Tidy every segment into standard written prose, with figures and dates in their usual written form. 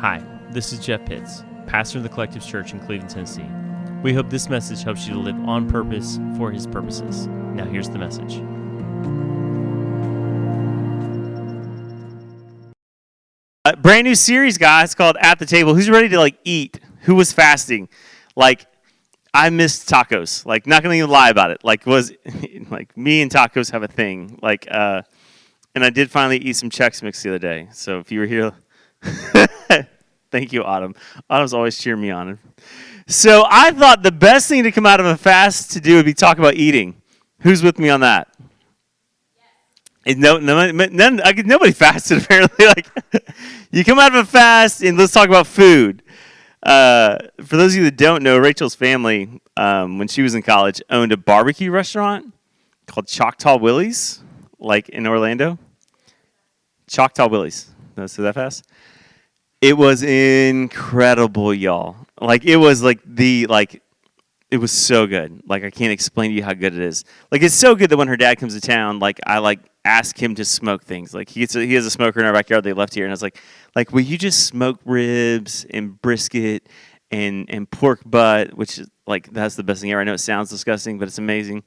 Hi, this is Jeff Pitts, pastor of the Collective Church in Cleveland, Tennessee. We hope this message helps you to live on purpose for His purposes. Now here's the message. Brand new series, guys, called At the Table. Who's ready to eat? Who was fasting? I missed tacos. Not gonna even lie about it. Me and tacos have a thing. And I did finally eat some Chex Mix the other day. So if you were here, thank you, Autumn. Autumn's always cheering me on. So I thought the best thing to come out of a fast to do would be talk about eating. Who's with me on that? Yes. Nobody fasted apparently. You come out of a fast and let's talk about food. For those of you that don't know, Rachel's family, when she was in college, owned a barbecue restaurant called Choctaw Willie's, in Orlando. Choctaw Willie's. Did I say that fast? It was incredible, y'all. It was it was so good. I can't explain to you how good it is. It's so good that when her dad comes to town, I ask him to smoke things. He has a smoker in our backyard they left here, and I was like, will you just smoke ribs and brisket and pork butt, which is that's the best thing ever. I know it sounds disgusting, but it's amazing.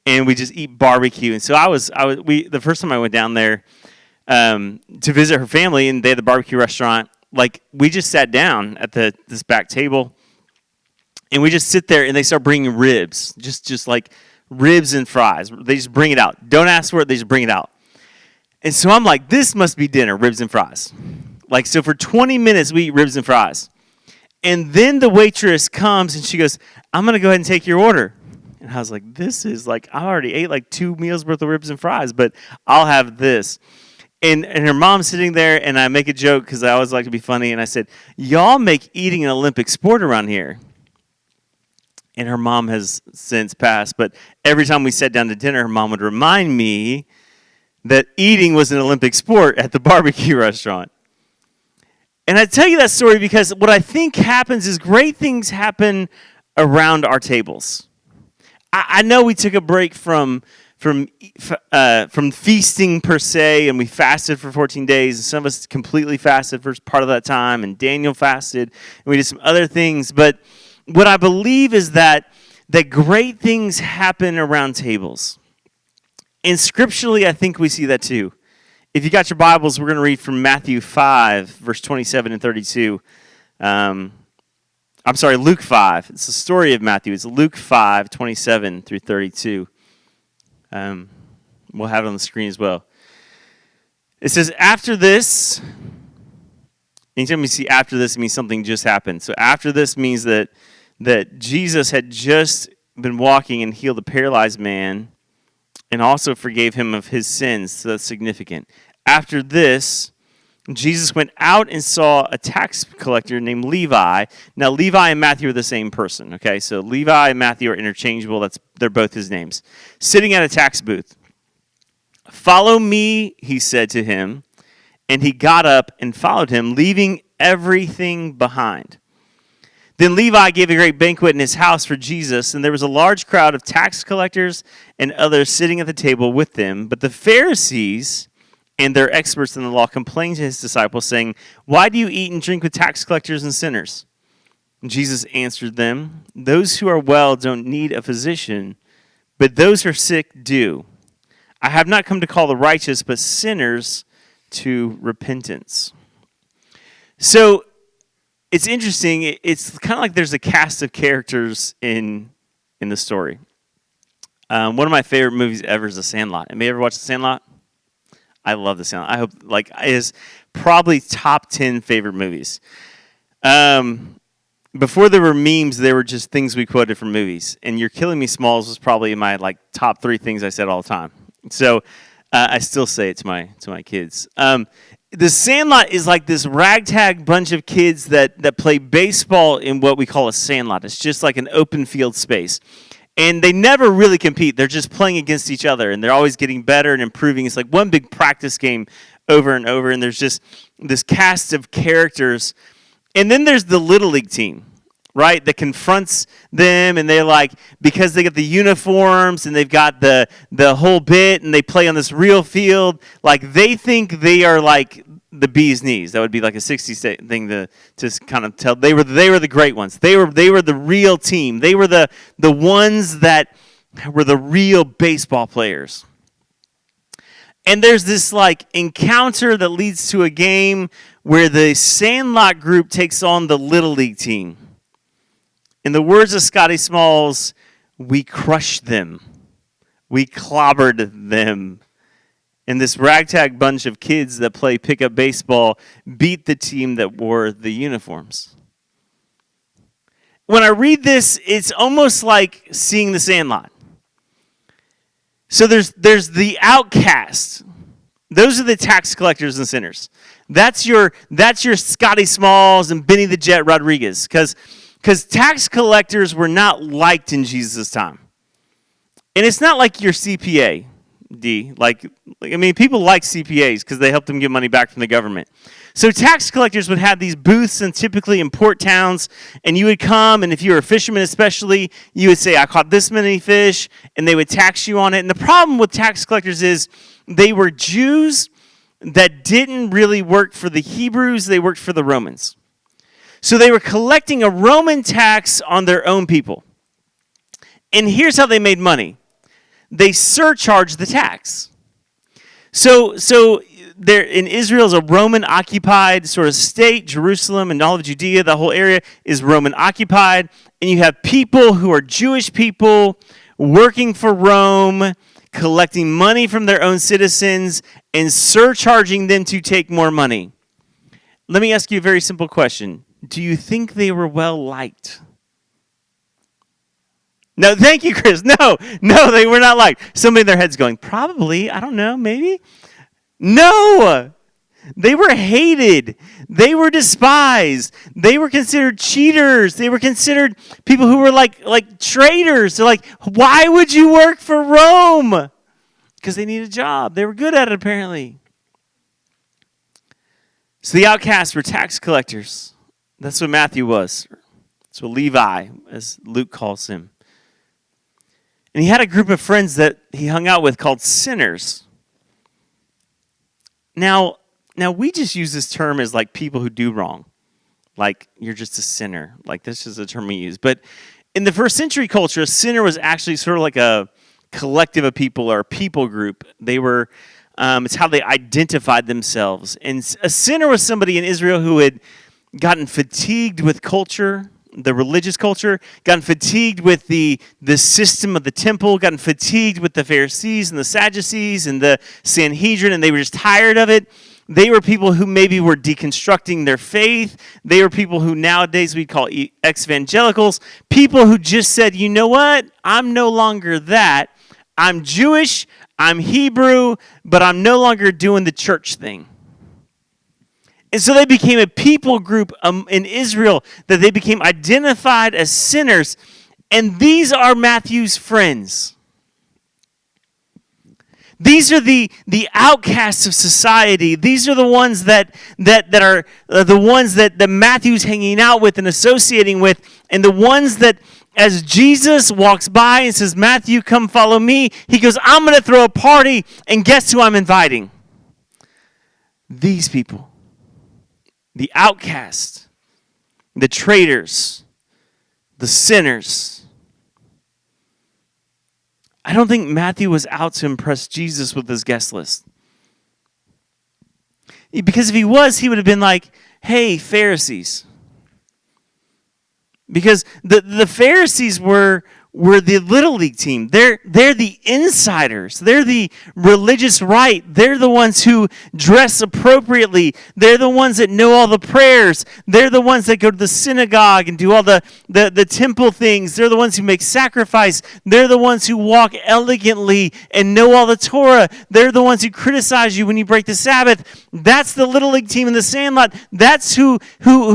And we just eat barbecue. And so the first time I went down there to visit her family, and they had the barbecue restaurant. We just sat down at this back table, and we just sit there, and they start bringing ribs, just ribs and fries. They just bring it out. Don't ask for it. They just bring it out. And so I'm like, this must be dinner, ribs and fries. So for 20 minutes, we eat ribs and fries. And then the waitress comes, and she goes, I'm going to go ahead and take your order. And I was like, this is I already ate 2 meals worth of ribs and fries, but I'll have this. And her mom's sitting there, and I make a joke because I always like to be funny. And I said, y'all make eating an Olympic sport around here. And her mom has since passed, but every time we sat down to dinner, her mom would remind me that eating was an Olympic sport at the barbecue restaurant. And I tell you that story because what I think happens is great things happen around our tables. I know we took a break from feasting per se, and we fasted for 14 days, and some of us completely fasted for part of that time, and Daniel fasted, and we did some other things. But what I believe is that great things happen around tables. And scripturally, I think we see that too. If you got your Bibles, we're going to read from Matthew 5, verse 27 and 32. Luke 5. It's the story of Matthew. It's Luke 5, 27 through 32. We'll have it on the screen as well. It says, after this, anytime you see after this, it means something just happened. So after this means that Jesus had just been walking and healed a paralyzed man and also forgave him of his sins. So that's significant. After this, Jesus went out and saw a tax collector named Levi. Now, Levi and Matthew are the same person, okay? So Levi and Matthew are interchangeable. They're both his names. Sitting at a tax booth. Follow me, he said to him. And he got up and followed him, leaving everything behind. Then Levi gave a great banquet in his house for Jesus, and there was a large crowd of tax collectors and others sitting at the table with them. But the Pharisees and their experts in the law complained to his disciples, saying, why do you eat and drink with tax collectors and sinners? And Jesus answered them, those who are well don't need a physician, but those who are sick do. I have not come to call the righteous, but sinners to repentance. So it's interesting. It's kind of like there's a cast of characters in the story. One of my favorite movies ever is The Sandlot. Anybody ever watched The Sandlot? I love The Sandlot. I hope it is probably top 10 favorite movies. Before there were memes, there were just things we quoted from movies. And You're Killing Me Smalls was probably in my top 3 things I said all the time. So I still say it to my kids. The Sandlot is this ragtag bunch of kids that play baseball in what we call a sandlot. It's just like an open field space. And they never really compete. They're just playing against each other, and they're always getting better and improving. It's like one big practice game over and over, and there's just this cast of characters. And then there's the Little League team, right, that confronts them, and they're because they get the uniforms, and they've got the whole bit, and they play on this real field, they think they are the the bee's knees. That would be like a 60s thing to kind of tell. They were the great ones. They were the real team. They were the ones that were the real baseball players. And there's this like encounter that leads to a game where the Sandlot group takes on the Little League team. In the words of Scotty Smalls, we crushed them. We clobbered them. And this ragtag bunch of kids that play pickup baseball beat the team that wore the uniforms. When I read this, it's almost like seeing the Sandlot. So there's the outcast. Those are the tax collectors and sinners. That's your Scotty Smalls and Benny the Jet Rodriguez. Because tax collectors were not liked in Jesus' time. And it's not like your CPA, D. People like CPAs because they help them get money back from the government. So tax collectors would have these booths in typically in port towns, and you would come, and if you were a fisherman especially, you would say, I caught this many fish, and they would tax you on it. And the problem with tax collectors is they were Jews that didn't really work for the Hebrews, they worked for the Romans. So they were collecting a Roman tax on their own people. And here's how they made money. They surcharged the tax. So there in Israel is a Roman-occupied sort of state. Jerusalem and all of Judea, the whole area is Roman-occupied. And you have people who are Jewish people working for Rome, collecting money from their own citizens, and surcharging them to take more money. Let me ask you a very simple question. Do you think they were well-liked? No, thank you, Chris. No, they were not liked. Somebody in their head's going, probably, I don't know, maybe. No, they were hated. They were despised. They were considered cheaters. They were considered people who were like traitors. They're like, why would you work for Rome? Because they need a job. They were good at it, apparently. So the outcasts were tax collectors. That's what Matthew was. That's what Levi, as Luke calls him. And he had a group of friends that he hung out with called sinners. Now we just use this term as like people who do wrong. Like, you're just a sinner. Like, this is a term we use. But in the first century culture, a sinner was actually sort of like a collective of people or a people group. They were, it's how they identified themselves. And a sinner was somebody in Israel who had gotten fatigued with culture, the religious culture, gotten fatigued with the system of the temple, gotten fatigued with the Pharisees and the Sadducees and the Sanhedrin, and they were just tired of it. They were people who maybe were deconstructing their faith. They were people who nowadays we'd call ex-evangelicals, people who just said, you know what? I'm no longer that. I'm Jewish, I'm Hebrew, but I'm no longer doing the church thing. And so they became a people group in Israel that they became identified as sinners. And these are Matthew's friends. These are the outcasts of society. These are the ones that are the ones that Matthew's hanging out with and associating with. And the ones that as Jesus walks by and says, Matthew, come follow me, he goes, I'm going to throw a party. And guess who I'm inviting? These people. The outcasts, the traitors, the sinners. I don't think Matthew was out to impress Jesus with his guest list. Because if he was, he would have been like, hey, Pharisees. Because the Pharisees were the Little League team. They're the insiders. They're the religious right. They're the ones who dress appropriately. They're the ones that know all the prayers. They're the ones that go to the synagogue and do all the temple things. They're the ones who make sacrifice. They're the ones who walk elegantly and know all the Torah. They're the ones who criticize you when you break the Sabbath. That's the Little League team in the Sandlot. That's who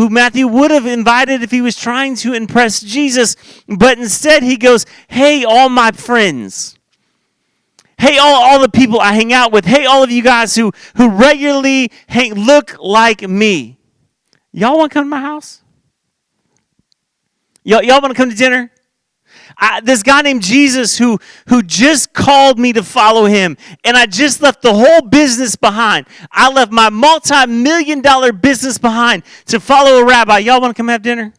Matthew would have invited if he was trying to impress Jesus. But instead he goes, hey, all my friends. Hey, all the people I hang out with. Hey, all of you guys who regularly look like me. Y'all want to come to my house? Y'all want to come to dinner? This guy named Jesus who just called me to follow him, and I just left the whole business behind. I left my multi-million-dollar business behind to follow a rabbi. Y'all want to come have dinner?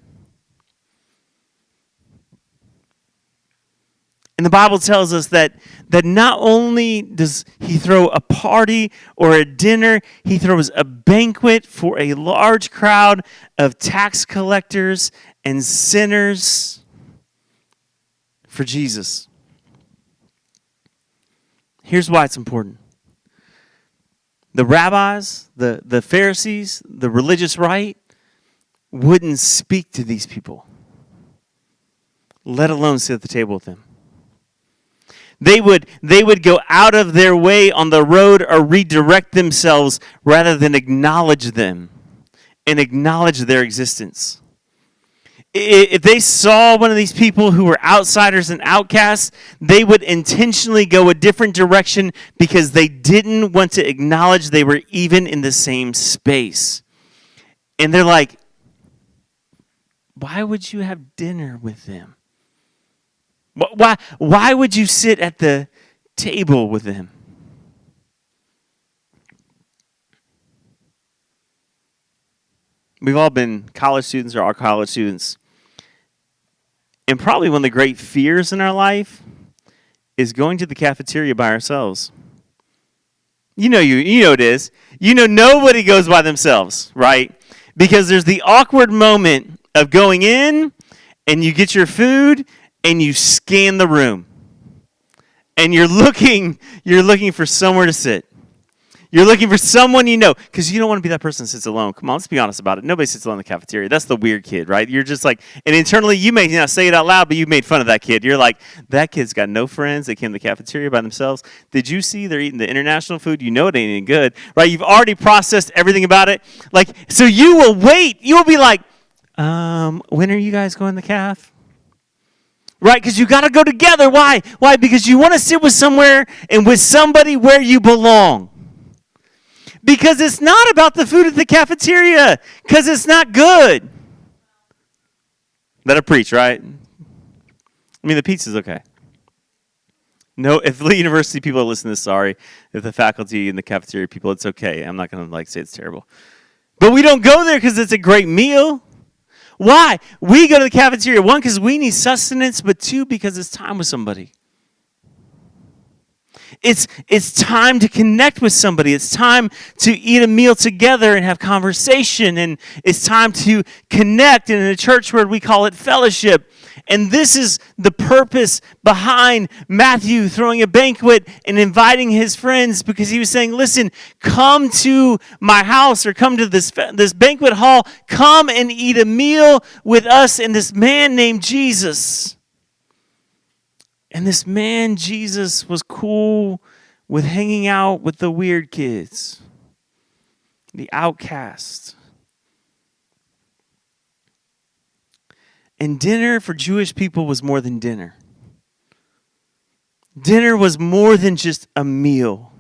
And the Bible tells us that not only does he throw a party or a dinner, he throws a banquet for a large crowd of tax collectors and sinners for Jesus. Here's why it's important. The rabbis, the Pharisees, the religious right wouldn't speak to these people, let alone sit at the table with them. They would go out of their way on the road or redirect themselves rather than acknowledge them and acknowledge their existence. If they saw one of these people who were outsiders and outcasts, they would intentionally go a different direction because they didn't want to acknowledge they were even in the same space. And they're like, why would you have dinner with them? Why would you sit at the table with them? We've all been college students or are college students. And probably one of the great fears in our life is going to the cafeteria by ourselves. You know it is. You know nobody goes by themselves, right? Because there's the awkward moment of going in and you get your food and you scan the room, and you're looking for somewhere to sit. You're looking for someone you know, because you don't want to be that person that sits alone. Come on, let's be honest about it. Nobody sits alone in the cafeteria. That's the weird kid, right? You're just like, and internally you may not say it out loud, but you made fun of that kid. You're like, that kid's got no friends. They came to the cafeteria by themselves. Did you see they're eating the international food? You know it ain't any good, right? You've already processed everything about it. Like, so you will wait. You will be like, when are you guys going to the caf? Right, because you got to go together. Why? Why? Because you want to sit with somewhere and with somebody where you belong. Because it's not about the food at the cafeteria, because it's not good. Let it preach, right? I mean, the pizza's okay. No, if the university people are listening to this, sorry. If the faculty and the cafeteria people, it's okay. I'm not going to say it's terrible. But we don't go there because it's a great meal. Why? We go to the cafeteria, one, because we need sustenance, but two, because it's time with somebody. It's time to connect with somebody. It's time to eat a meal together and have conversation, and it's time to connect. And in a church word, we call it fellowship. And this is the purpose behind Matthew throwing a banquet and inviting his friends, because he was saying, listen, come to my house or come to this banquet hall. Come and eat a meal with us and this man named Jesus. And this man, Jesus, was cool with hanging out with the weird kids, the outcasts. And dinner for Jewish people was more than dinner. Dinner was more than just a meal.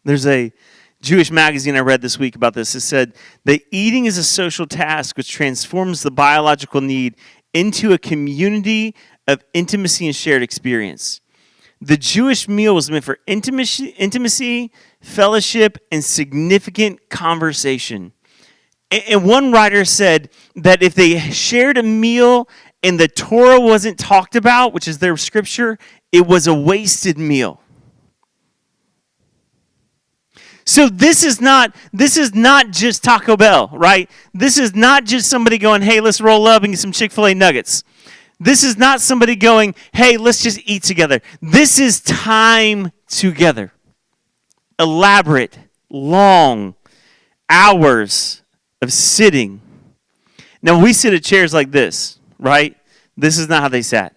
There's a Jewish magazine I read this week about this. It said that eating is a social task which transforms the biological need into a community of intimacy and shared experience. The Jewish meal was meant for intimacy, fellowship, and significant conversation. And one writer said that if they shared a meal and the Torah wasn't talked about, which is their scripture, it was a wasted meal. So this is not just Taco Bell, right? This is not just somebody going, hey, let's roll up and get some Chick-fil-A nuggets. This is not somebody going, hey, let's just eat together. This is time together. Elaborate, long hours of sitting. Now, we sit at chairs like this, right? This is not how they sat.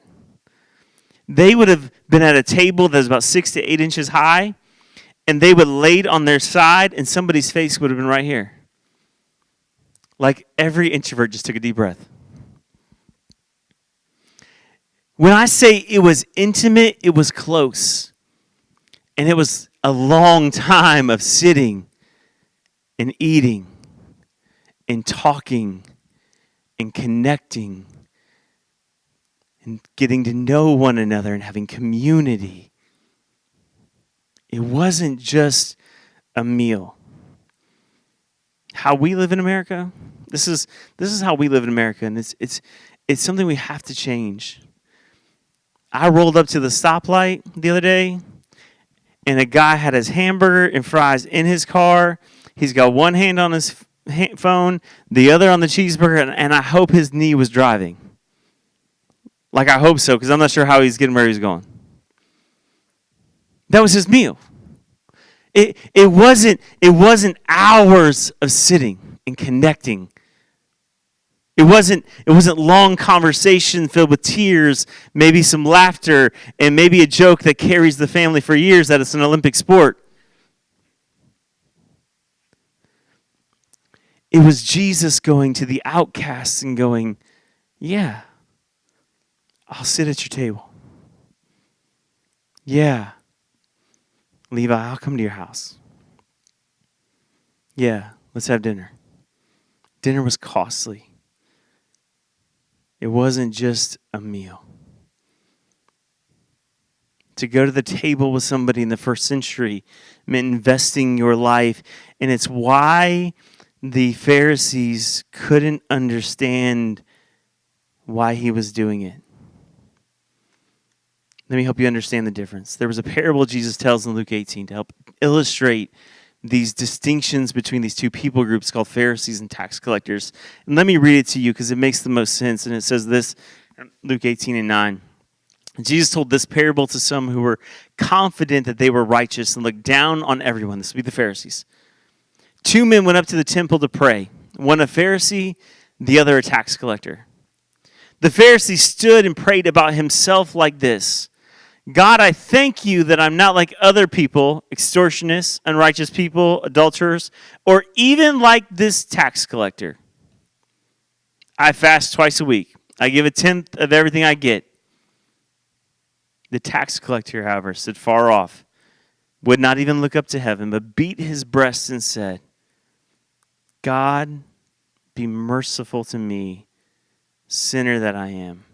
They would have been at a table that was about 6 to 8 inches high, and they would laid on their side, and somebody's face would have been right here. Like every introvert just took a deep breath. When I say it was intimate, it was close. And it was a long time of sitting and eating and talking and connecting and getting to know one another and having community. It wasn't just a meal. How we live in America, this is how we live in America, and it's something we have to change. I rolled up to the stoplight the other day, and a guy had his hamburger and fries in his car. He's got one hand on his phone, the other on the cheeseburger, and I hope his knee was driving. Like, I hope so, because I'm not sure how he's getting where he's going. That was his meal. It wasn't hours of sitting and connecting. It wasn't long conversation filled with tears, maybe some laughter, and maybe a joke that carries the family for years that it's an Olympic sport. It was Jesus going to the outcasts and going, yeah, I'll sit at your table. Yeah, Levi, I'll come to your house. Yeah, let's have dinner. Dinner was costly. It wasn't just a meal. To go to the table with somebody in the first century meant investing your life. And it's why the Pharisees couldn't understand why he was doing it. Let me help you understand the difference. There was a parable Jesus tells in Luke 18 to help illustrate these distinctions between these two people groups called Pharisees and tax collectors. And let me read it to you because it makes the most sense. And it says this, Luke 18:9. Jesus told this parable to some who were confident that they were righteous and looked down on everyone. This would be the Pharisees. 2 men went up to the temple to pray, one a Pharisee, the other a tax collector. The Pharisee stood and prayed about himself like this: God, I thank you that I'm not like other people, extortionists, unrighteous people, adulterers, or even like this tax collector. I fast twice a week. I give 1/10 of everything I get. The tax collector, however, stood far off, would not even look up to heaven, but beat his breast and said, God, be merciful to me, sinner that I am.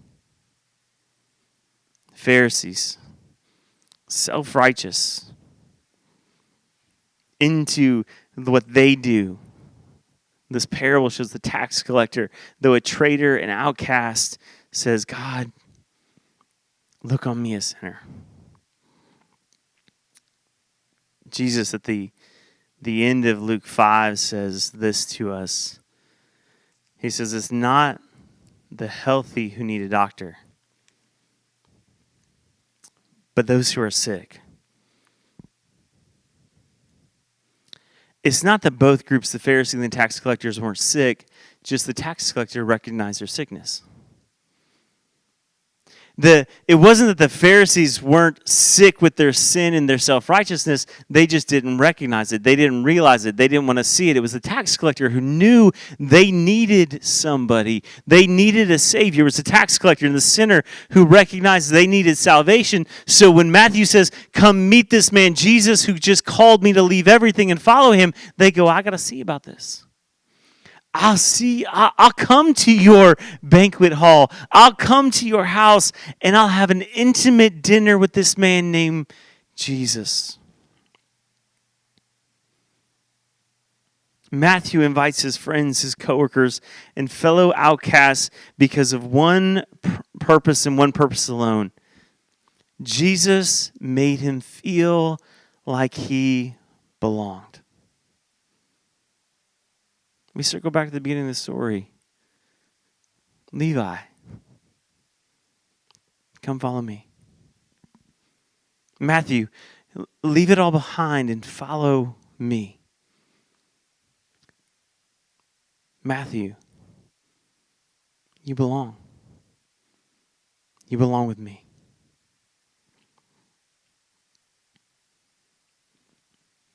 Pharisees, self-righteous, into what they do. This parable shows the tax collector, though a traitor and outcast, says, God, look on me, a sinner. Jesus at the end of Luke 5 says this to us. He says, it's not the healthy who need a doctor, but those who are sick. It's not that both groups, the Pharisees and the tax collectors, weren't sick, just the tax collector recognized their sickness. It wasn't that the Pharisees weren't sick with their sin and their self-righteousness. They just didn't recognize it. They didn't realize it. They didn't want to see it. It was the tax collector who knew they needed somebody. They needed a Savior. It was the tax collector and the sinner who recognized they needed salvation. So when Matthew says, come meet this man, Jesus, who just called me to leave everything and follow him, they go, I got to see about this. I'll come to your banquet hall. I'll come to your house, and I'll have an intimate dinner with this man named Jesus. Matthew invites his friends, his coworkers, and fellow outcasts because of one purpose and one purpose alone. Jesus made him feel like he belonged. Let me circle back to the beginning of the story. Levi, come follow me. Matthew, leave it all behind and follow me. Matthew, you belong. You belong with me.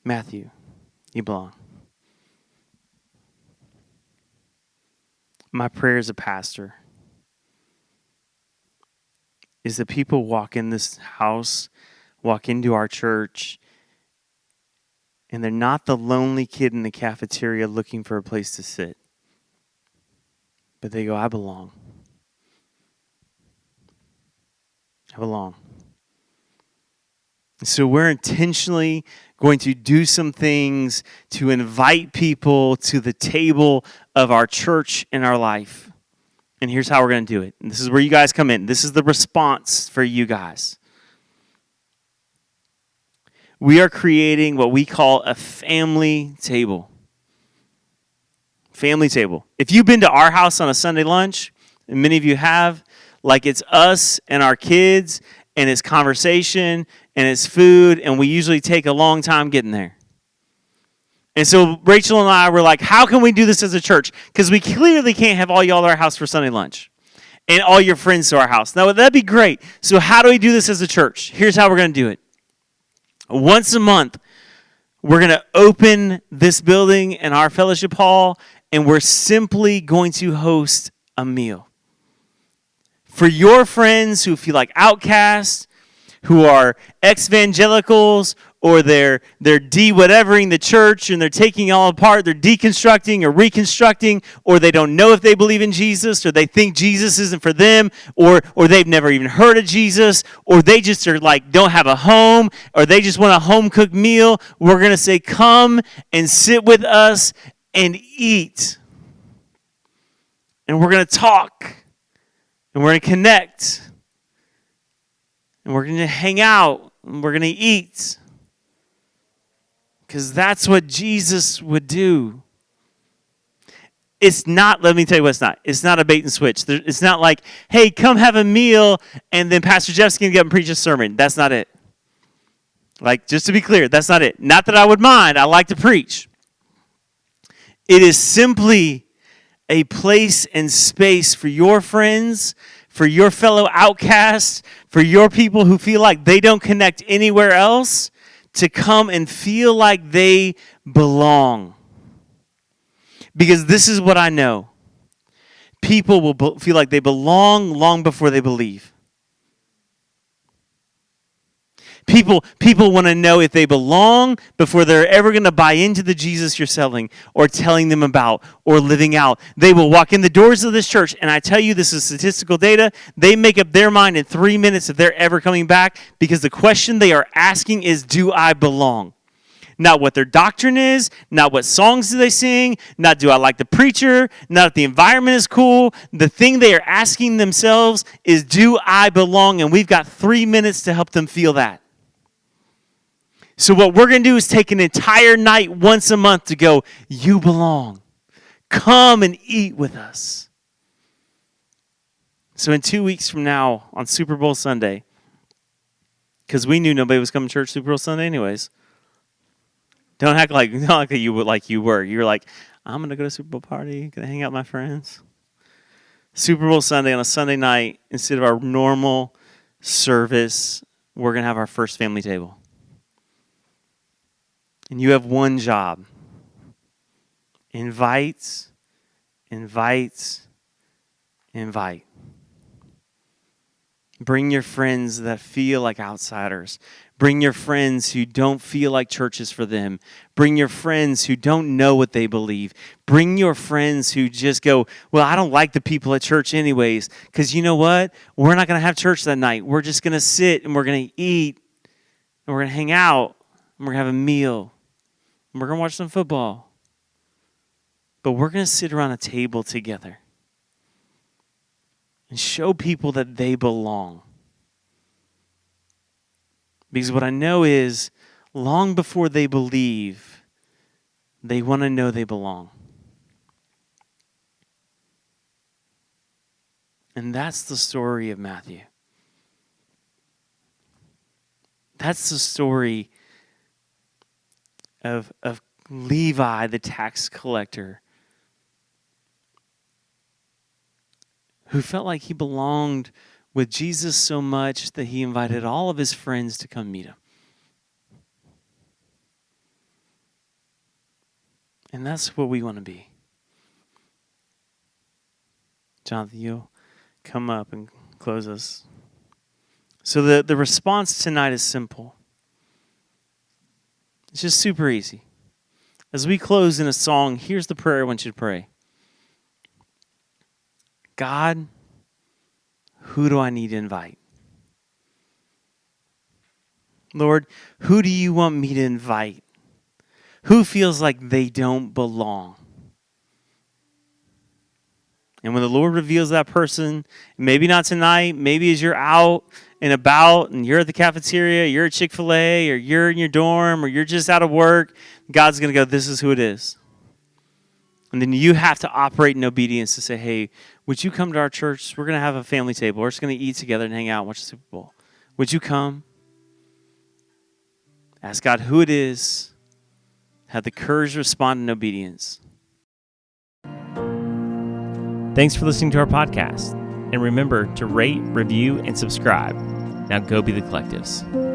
Matthew, you belong. My prayer as a pastor is that people walk in this house, walk into our church, and they're not the lonely kid in the cafeteria looking for a place to sit. But they go, I belong. I belong. So we're intentionally going to do some things to invite people to the table of our church and our life. And here's how we're going to do it. And this is where you guys come in. This is the response for you guys. We are creating what we call a family table. Family table. If you've been to our house on a Sunday lunch, and many of you have, like it's us and our kids, and it's conversation, and it's food, and we usually take a long time getting there. And so Rachel and I were like, how can we do this as a church? Because we clearly can't have all y'all at our house for Sunday lunch and all your friends to our house. Now, that'd be great. So how do we do this as a church? Here's how we're going to do it. Once a month, we're going to open this building in our fellowship hall, and we're simply going to host a meal. For your friends who feel like outcasts, who are ex-evangelicals, or they're de-whatevering the church and they're taking it all apart, they're deconstructing or reconstructing, or they don't know if they believe in Jesus, or they think Jesus isn't for them, or they've never even heard of Jesus, or they just are like don't have a home, or they just want a home-cooked meal, we're going to say, come and sit with us and eat. And we're going to talk. And we're going to connect. And we're going to hang out. And we're going to eat. Because that's what Jesus would do. It's not, let me tell you what it's not. It's not a bait and switch. It's not like, hey, come have a meal, and then Pastor Jeff's going to get up and preach a sermon. That's not it. Like, just to be clear, that's not it. Not that I would mind. I like to preach. It is simply a place and space for your friends, for your fellow outcasts, for your people who feel like they don't connect anywhere else, to come and feel like they belong. Because this is what I know. People will feel like they belong long before they believe. People want to know if they belong before they're ever going to buy into the Jesus you're selling or telling them about or living out. They will walk in the doors of this church, and I tell you, this is statistical data. They make up their mind in 3 minutes if they're ever coming back, because the question they are asking is, do I belong? Not what their doctrine is, not what songs do they sing, not do I like the preacher, not if the environment is cool. The thing they are asking themselves is, do I belong? And we've got 3 minutes to help them feel that. So what we're going to do is take an entire night once a month to go, you belong. Come and eat with us. So in 2 weeks from now, on Super Bowl Sunday, because we knew nobody was coming to church Super Bowl Sunday anyways. Don't act like you were. You were like, I'm going to go to a Super Bowl party. Going to hang out with my friends. Super Bowl Sunday on a Sunday night, instead of our normal service, we're going to have our first family table. And you have one job. Invite. Bring your friends that feel like outsiders. Bring your friends who don't feel like church is for them. Bring your friends who don't know what they believe. Bring your friends who just go, well, I don't like the people at church anyways. Because you know what? We're not going to have church that night. We're just going to sit and we're going to eat. And we're going to hang out. And we're going to have a meal. And we're going to watch some football. But we're going to sit around a table together. And show people that they belong. Because what I know is, long before they believe, they want to know they belong. And that's the story of Matthew. That's the story of Levi, the tax collector, who felt like he belonged with Jesus so much that he invited all of his friends to come meet him. And that's what we want to be. Jonathan, you'll come up and close us. So the response tonight is simple. It's just super easy. As we close in a song, here's the prayer I want you to pray. God, who do I need to invite? Lord, who do you want me to invite? Who feels like they don't belong? And when the Lord reveals that person, maybe not tonight, maybe as you're out and about and you're at the cafeteria, you're at Chick-fil-A, or you're in your dorm, or you're just out of work, God's going to go, this is who it is. And then you have to operate in obedience to say, hey, would you come to our church? We're going to have a family table. We're just going to eat together and hang out and watch the Super Bowl. Would you come? Ask God who it is. Have the courage to respond in obedience. Thanks for listening to our podcast. And remember to rate, review, and subscribe. Now go be the collectives.